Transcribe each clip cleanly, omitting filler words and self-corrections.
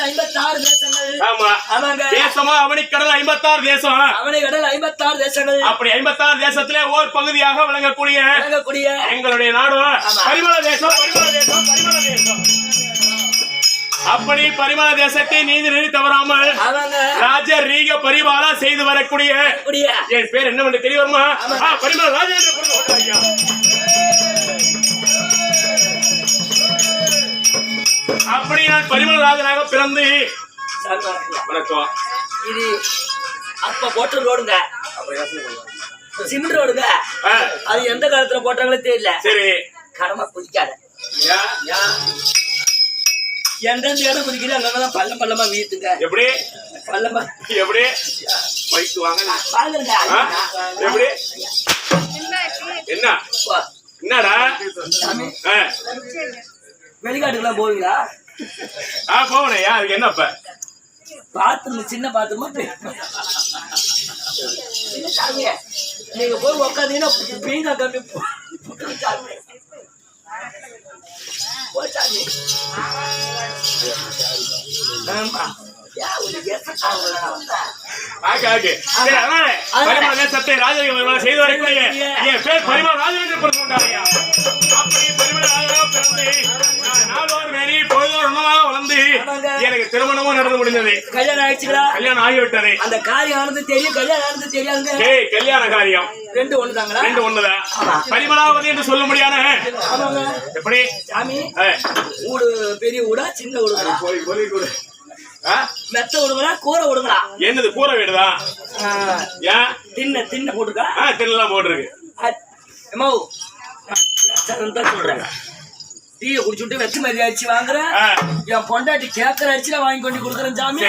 56 தேசங்கள். ஆமா ஆமாங்க. தேசமா அவனிக்கடல் 56 தேசம். அவனிக்கடல் 56 தேசங்கள். அப்படி 56 தேசத்திலே ஓர் பகுதியாக விளங்கக்கூடிய எங்களுடைய நாடு பரிமள தேசம். பரிமள தேசம், பரிமள தேசம். அப்படி பரிமள தேசத்தை நீதி நெறி தவறாமல் ராஜ ரீக பரிபாலா செய்து வரக்கூடிய என் பேர் என்ன தெரிய வருமா? பரிமள ராஜேந்திர. அப்படி நான் பரிமள ராஜனாக பிறந்து வணக்கம். இது அப்ப போட்ட ரோடுங்க, சிமெண்ட் ரோடுங்க. அது எந்த காலத்துல போட்டாங்களே தெரியல. சரி, கடமை குதிக்காத. எந்த இடம் குதிக்குது அங்கதான் பள்ளம் பள்ளமா வீட்டுங்க. எப்படி பள்ளமா? எப்படி பைக்கு வாங்க பாருங்க. எப்படி என்ன என்னடா வெளிக்காட்டுக்கெல்லாம் போவீங்களா? போவனையா. அதுக்கு என்னப்ப பாத்ரூம் சின்ன பாத்ரூமா? நீங்க போய் உக்காந்தீங்கன்னா பீங்கா கம்மி செய்து வரக்கூடிய என் பேர் பரிமள ராஜேந்திர பிறந்தாரையா. அப்படி பரிமள ராஜனாக பிறந்து நாளோர் மேனி பொழுதோர் உணவாக வளர்ந்து எனக்கு திருமணமும் நடந்து முடிந்தது. கல்யாணம் ஆயிடுச்சுங்களா? கல்யாணம் ஆகிவிட்டது. அந்த காரியம் ஆனது தெரியும், கல்யாணம் ஆனது தெரியாது. கல்யாண காரியம் ரெண்டு ஒண்ணுதாங்களா? ரெண்டு ஒண்ணுதான். பரிமளாவதி என்று சொல்ல முடியாத. எப்படி சாமி ஊடு பெரிய ஊடா சின்ன ஊடுங்களா? மெத்த விடுங்களா கூரை விடுங்களா? என்னது கூரை வீடுதான். ஏன் தின்ன தின்ன போட்டுருக்கா? தின்னலாம் போட்டுருக்கு. சொல்றேன், டீயை குடிச்சுட்டு வெச்சு மாதிரி அடிச்சு வாங்குறேன். என் பொண்டாட்டி கேட்கற அடிச்சுல வாங்கி கொண்டு கொடுக்குறேன் சாமி.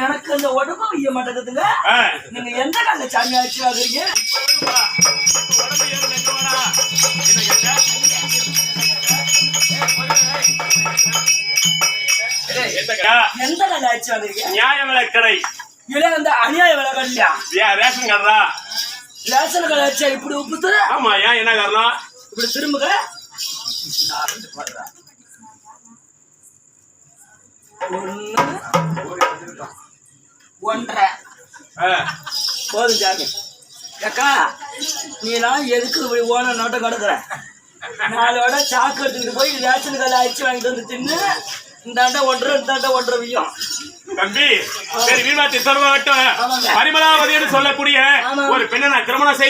எனக்கு அந்த உடம்பு வைய மாட்டேங்குதுங்க. நீங்க எந்த கால சாமி அடிச்சு வாங்குறீங்க? எந்த கால அடிச்சு வாங்குறீங்க? நியாய விலைக்கடை. இல்ல அந்த அநியாய விலை கடையா? ரேஷன் கடை. ரேஷன் கடை அடிச்சா இப்படி உப்புத்து? ஆமா. ஏன் என்ன காரணம்? இப்படி திரும்புக. ஒன்றரை போதும் சாமி. அக்கா நீலாம் எதுக்கு இப்படி ஓன நோட்டை கிடக்குற? நாளோட சாக்கு எடுத்துக்கிட்டு போய் ரேஷன் கடை அடிச்சு வாங்கிட்டு வந்து தின்னு இந்தாண்ட ஒன்றரை இந்தாண்ட ஒன்றரை வியும் தம்பி. சரி, வீணாத்தி சொல்வட்டும். பரிமளாவதி என்று சொல்லக்கூடிய ஒரு பெண்ணை நான் திருமணம்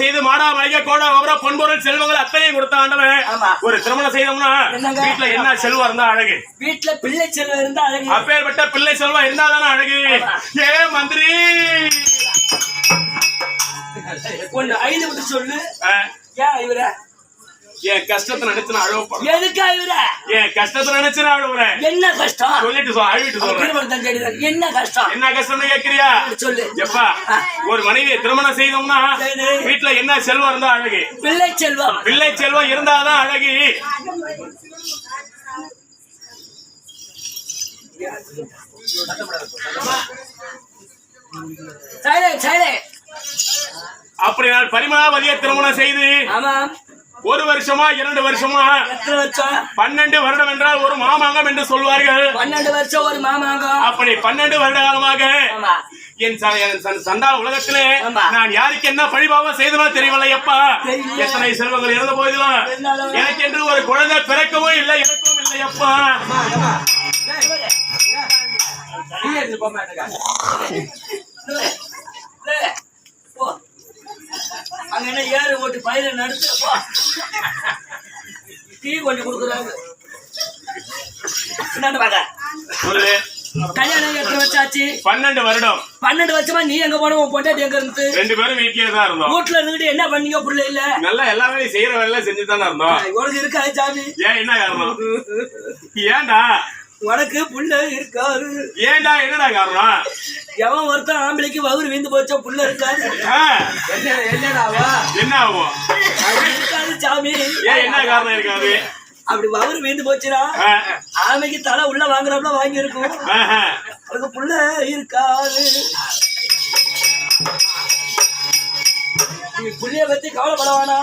செய்து மாடா மளிகை கோடா அவரா பொன்பொருள் செல்வங்கள் அத்தனையும் கொடுத்த ஆண்டவன். ஒரு திருமணம் செய்தோம்னா வீட்டுல என்ன செல்வம் இருந்தா அழகு? வீட்டுல பிள்ளை செல்வம் இருந்தா அழகு. அப்பேற்பட்ட பிள்ளை செல்வம் இருந்தாதானே அழகு. ஏ மந்திரி ஒண்ணு ஐந்து விட்டு சொல்லு. ஏன் இவர என் கஷ்டத்தை நினைச்சு நான் அழுவ. எதுக்கா இவர என் கஷ்டத்தை நினைச்சு நான் அழுவுறேன். என்ன கஷ்டம் சொல்லிட்டு அழுவிட்டு சொல்றேன். என்ன கஷ்டம்? என்ன கஷ்டம்னு கேக்குறியா? சொல்லு. எப்பா ஒரு மனைவியை திருமணம் செய்தோம்னா வீட்டுல என்ன செல்வம் இருந்தா அழகு? பிள்ளை செல்வம். பிள்ளை செல்வம் இருந்தாதான் அழகு. அப்படி நான் பரிமளாவதியை திருமணம் செய்து ஒரு வருஷமா 2 வருஷமா 12 வருடம் என்றால் ஒரு மாமாங்கம் என்று சொல்வார்கள். 12 வருஷம் ஒரு மாமாங்கம். அப்படி 12 வருட காலமாக என் சண்டா உலகத்திலே நான் யாருக்கு என்ன பழிபாவம் செய்தனோ தெரியவில்லை. எப்பா எத்தனை செல்வங்கள் இருந்த போதிலும் எனக்கு என்று ஒரு குழந்தை பிறக்கவும் இல்லை, எனக்கும் இல்லை. அப்பா அங்க என்ன ஏறு ஓட்டு பயிர நடத்து டீ கொஞ்சம் கொடுக்குறாங்க. கல்யாணம் எத்தனை வச்சாச்சு? 12 வருடம். 12 வருஷமா நீ எங்க போன? உன் பொண்டாட்டி எங்க இருந்து? 2 பேரும் வீட்லயே தான் இருந்தோம். வீட்டுல இருந்துட்டு என்ன பண்ணீங்க? புள்ள இல்ல நல்லா எல்லா வேலையும் செய்யற வேலை செஞ்சு தானே இருந்தோம். உனக்கு இருக்காது சாமி. ஏன் என்ன காரணம்? ஏன்டா உனக்கு புள்ள இருக்காது? ஏன்டா என்னடா காரணம்? எவன் ஒருத்தன் ஆம்பளைக்கு வகுறு வீந்து போச்சா புள்ள இருக்காது. என்னடாவா என்ன ஆகும்? இருக்காது சாமி. ஏன் என்ன காரணம் இருக்காது? அப்படி வகுறு வீந்து போச்சுனா ஆமைக்கு தலை உள்ள வாங்குறாப்ல வாங்கி இருக்கும். அதுக்கு புள்ள இருக்காது. நீ புள்ளைய பத்தி கவலைப்படவானா,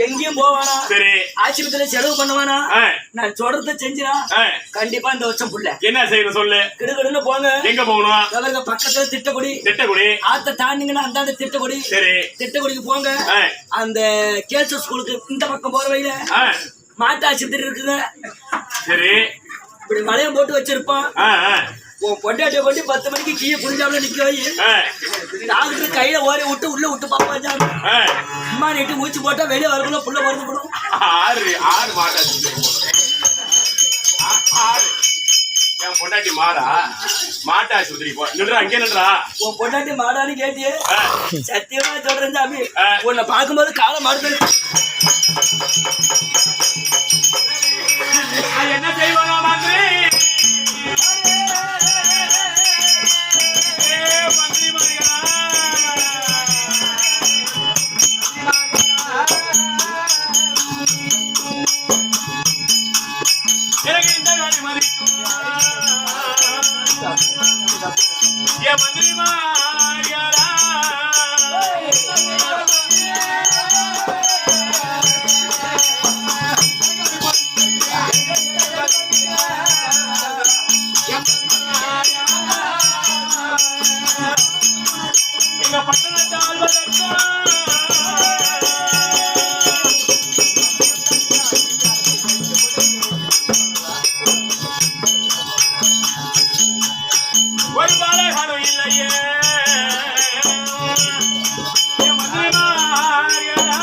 எங்கேயும் போவானா, சரி ஆஸ்பத்திரியில செலவு பண்ணுவானா, நான் சொல்றத செஞ்சினா கண்டிப்பா இந்த வருஷம் புள்ள என்ன செய்யணும் சொல்லு. கிடுகிடுன்னு போங்க. எங்க போகணும்? அவருக்கு பக்கத்துல திட்டக்குடி. திட்டக்குடி ஆத்த தாண்டிங்கன்னா அந்தாண்ட திட்டக்குடி. சரி திட்டக்குடிக்கு போங்க. அந்த கேல்ஸ் ஸ்கூலுக்கு இந்த பக்கம் போற வழியில மாட்டு ஆஸ்பத்திரி இருக்குங்க. சரி இப்படி வளையம் போட்டு வச்சிருப்பான். உன் பொண்டாட்டிய கொண்டு 10 மணிக்கு கீழே புரிஞ்சாமல நிக்க வை. டாக்டர் கையில ஓரி விட்டு உள்ள விட்டு பாப்பா ஜாமி. அம்மா நீட்டு மூச்சு போட்டா வெளியே வரக்குள்ள புள்ள மருந்து போடும். ஆறு என் பொண்டாட்டி மாடா மாட்டா ஆஸ்பத்திரி போ நின்றா அங்கே நின்றா. உன் பொண்டாட்டி மாடான்னு கேட்டியே சத்தியமா சொல்றேன் சாமி. உன்னை பார்க்கும்போது காலம் மாடுது. என்ன செய்வானோ மந்திரி எனக்கு இந்த காலி மதிக்கும் என் மந்திரி மாறியாரா. எங்க பட்டணத்தை ஆள்வதற்கும் ஒரு பாலகனும் இல்லையே என் மந்திரி மாறியாரா.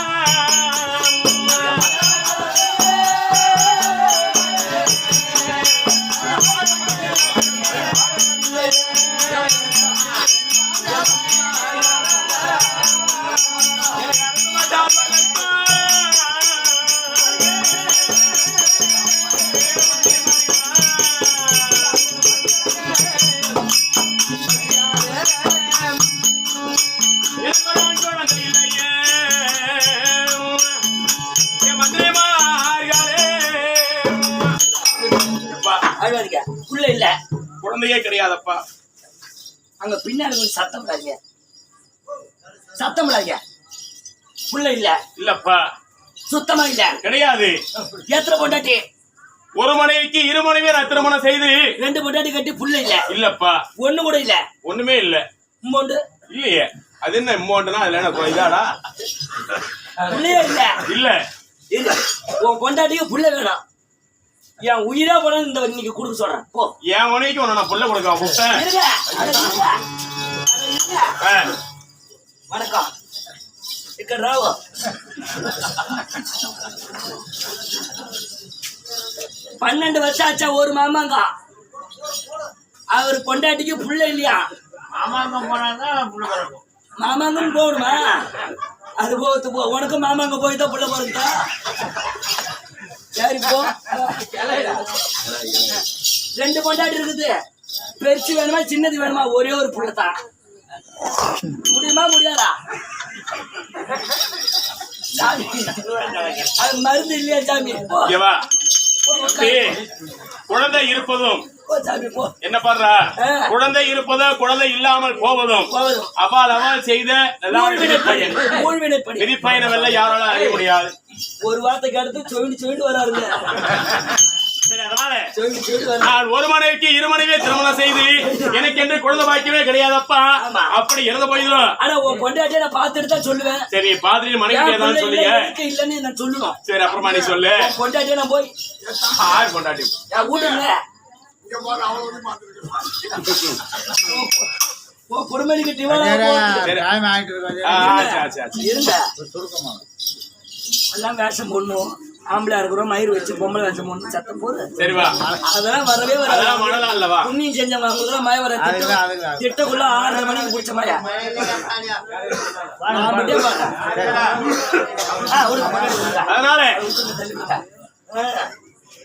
புள்ள இல்ல குழந்தையே கிடையாதப்பா. அங்க பின்னாடி கொஞ்சம் சத்தம் இல்லாதீங்க, சத்தம் இல்லாதீங்க. புள்ள இல்ல இல்லப்பா சுத்தமா இல்ல கிடையாது. எத்தனை பொண்டாட்டி? ஒரு மனைவிக்கு 2 மனைவியர் திருமணம் செய்து 2 பொண்டாட்டி கட்டி புள்ள இல்ல. இல்லப்பா ஒண்ணு கூட இல்ல. ஒண்ணுமே இல்ல. இம்மோண்டு இல்லையே. அது என்ன இம்மோண்டுனா அதுல என்ன இதாடா? புள்ளையே இல்ல. இல்ல இல்ல. உன் பொண்டாட்டிக்கு புள்ள வேணாம். என் உயிரா போன இந்த இன்னைக்கு கொடுக்க சொல்றேன் போ. என் உனக்கு ஒண்ணு நான் புள்ள கொடுக்க கூப்பிட்டேன். வணக்கம் ராவோ. பன்னெண்டு வருஷம் ஆச்சா ஒரு மாமாங்க. அவர் பொண்டாட்டிக்கு புள்ள இல்லையா? மாமாங்கன்னு போகணுமா? அது போத்து போ. உனக்கு மாமாங்க போய் தான் புள்ள போறதா? சரி போ. 2 பொண்டாட்டி இருக்குது. பெருசு வேணுமா சின்னது வேணுமா? ஒரே ஒரு புள்ளதான். முடியுமா முடியாதா? அது மருந்து இல்லையா சாமி? குழந்தை இருப்பதும் சாமி போ. என்ன பண்றா? குழந்தை இருப்பதும் குழந்தை இல்லாமல் போவதும் அவால் அவால் செய்த விதிப்பயணம் எல்லாம் யாராலும் அறிய முடியாது. ஒரு வார்த்தைக்கு அடுத்து சொல்லிட்டு வராருங்க. நான் ஒரு மனைவிக்கு 2 மனைவியை திருமணம் செய்து எனக்கு என்று குழந்தை பாக்கியமே கிடையாதப்பா. அப்படி இறந்து போயிடும். ஆனா உன் பொண்டாட்டியை நான் பார்த்துட்டு தான் சொல்லுவேன். சரி பாத்துட்டு மனைவி ஏதாவது சொல்லுங்க. இல்லன்னு நான் சொல்லணும். சரி அப்புறமா நீ சொல்லு. பொண்டாட்டியை நான் போய் ஆறு பொண்டாட்டி வீட்டுல குடும்பத்துக்கு இருந்த எல்லாம் வேஷம் போடணும். ஆம்பளை இருக்கிறோம் மயிர் வச்சு பொம்பளை வேஷம் போடணும். சத்தம் போது சரிவா. அதெல்லாம் வரவே வராது. புண்ணியம் செஞ்சவங்க அவங்களுக்கு மழை வர திட்டக்குள்ள 6:30 மணிக்கு பிடிச்ச மழையா அதனால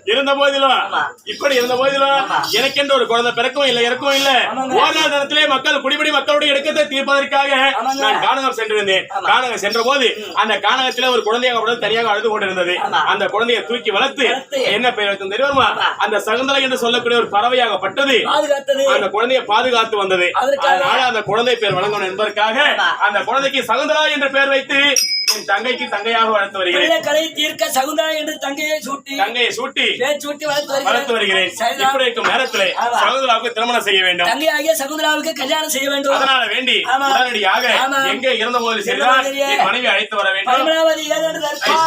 இருந்த போதிலும் ஆமா. இப்படி இருந்த போதிலும் ஆமா. எனக்கென்று ஒரு குழந்தை பிறக்கவும் இல்லை இறக்கவும் இல்லை. ஆமாங்க. ஓர் நாள் தினத்திலே மக்கள் குடிபடி மக்களுடைய இடுக்கத்தை தீர்ப்பதற்காக ஆமாங்க. நான் கானகம் சென்றிருந்தேன். ஆமா. கானகம் சென்ற போது அந்த கானகத்திலே ஒரு குழந்தையாக கூட தனியாக அழுது கொண்டிருந்தது. ஆமா. அந்த குழந்தையை தூக்கி வளர்த்து வளர்த்து. என்ன பெயர் வைக்கும் தெரியுமா? ஆமா. அந்த சகுந்தலை என்று சொல்லக்கூடிய ஒரு பறவையாகப்பட்டது பாதுகாத்தது. அந்த குழந்தையை பாதுகாத்து வந்தது. அதற்காக. அதனால அந்த குழந்தை பேர் வழங்கணும் என்பதற்காக ஆமா. அந்த குழந்தைக்கு சகுந்தலா என்ற பெயர் வைத்து என் தங்கைக்கு தங்கையாக வளர்த்து வருகிறேன். பிள்ளைகளை தீர்க்க சகுந்தலா என்று தங்கையை சூட்டி தங்கையை சூட்டி பேர் சூட்டி வளர்த்து வருகிறேன். சரிதான். இப்படி இருக்கும் நேரத்திலே ஆமா. சகுந்தலாவுக்கு திருமணம் செய்ய வேண்டும். தங்கையாகிய சகுந்தலாவுக்கு கல்யாணம் செய்ய வேண்டும். அதனால வேண்டி ஆமா. உடனடியாக ஆமா. எங்கே இருந்த போது சரிதான் இருந்த போதிலே என் மனைவி அழைத்து வர வேண்டும். பரிமளாவதி ஏதென்று தற்பா